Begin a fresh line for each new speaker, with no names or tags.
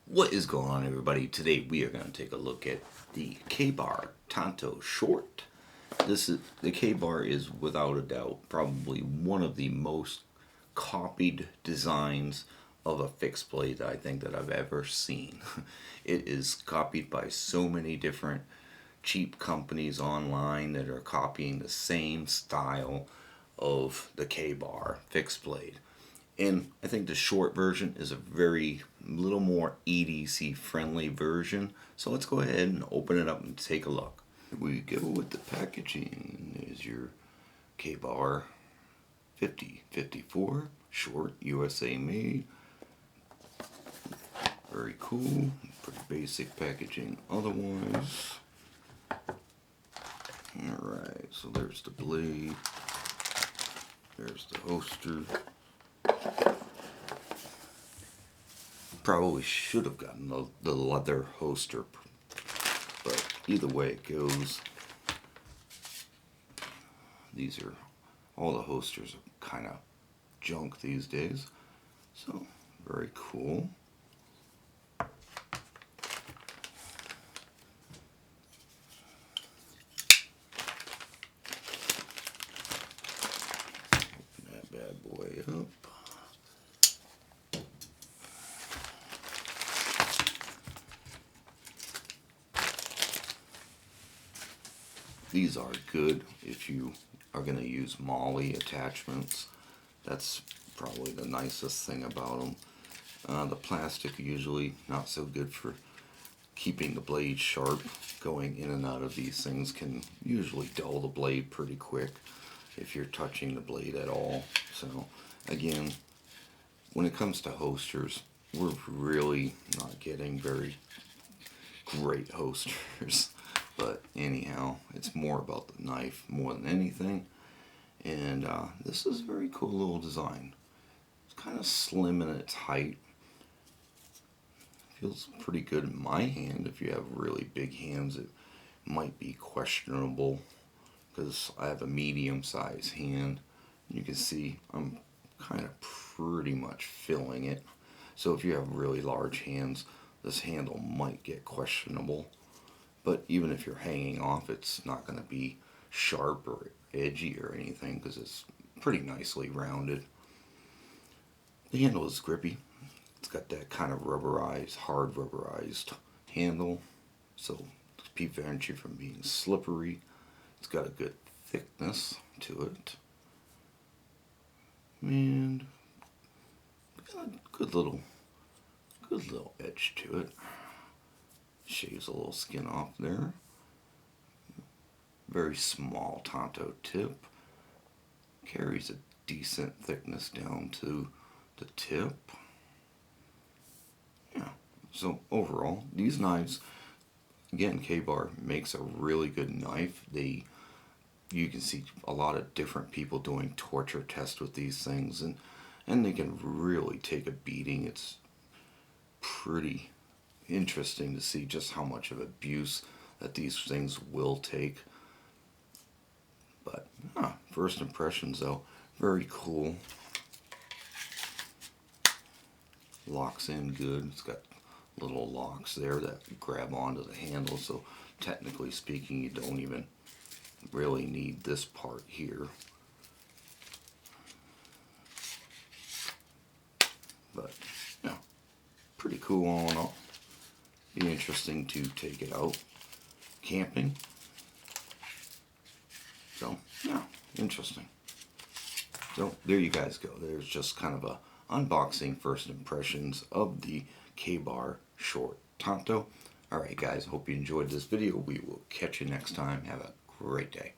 What is going on, everybody? Today we are going to take a look at the K-Bar Tanto Short. The K-Bar is without a doubt probably one of the most copied designs of a fixed blade I think that I've ever seen. It is copied by so many different cheap companies online that are copying the same style of the K-Bar fixed blade. And I think the short version is a very little more EDC friendly version. So let's go ahead and open it up and take a look. Here we go with the packaging. There's your K-Bar 5054 short, USA made. Very cool. Pretty basic packaging otherwise. Alright, so there's the blade. There's the holster. Probably should have gotten the leather holster, but either way it goes, these are, all the holsters are kind of junk these days, so very cool. Open that bad boy up. These are good if you are going to use molly attachments. That's probably the nicest thing about them. The plastic usually not so good for keeping the blade sharp. Going in and out of these things can usually dull the blade pretty quick if you're touching the blade at all. So again, when it comes to holsters, we're really not getting very great holsters. But anyhow, it's more about the knife more than anything. And this is a very cool little design. It's kind of slim in its height. Feels pretty good in my hand. If you have really big hands, it might be questionable because I have a medium-sized hand. You can see I'm kind of pretty much filling it. So if you have really large hands, this handle might get questionable. But even if you're hanging off, it's not going to be sharp or edgy or anything because it's pretty nicely rounded. The handle is grippy. It's got that kind of rubberized, hard rubberized handle, so to prevent you from being slippery. It's got a good thickness to it, and got a good little edge to it. Shaves a little skin off there. Very small Tanto tip. Carries a decent thickness down to the tip. Yeah. So overall, these knives, again, K-Bar makes a really good knife. You can see a lot of different people doing torture tests with these things, and they can really take a beating. It's pretty interesting to see just how much of abuse that these things will take. But first impressions though, very cool. Locks in good. It's got little locks there that grab onto the handle, so technically speaking you don't even really need this part here. But yeah, pretty cool all in all. Be interesting to take it out camping. So yeah, interesting. So there you guys go. There's just kind of a unboxing first impressions of the K-Bar short Tanto. Alright guys, hope you enjoyed this video. We will catch you next time. Have a great day.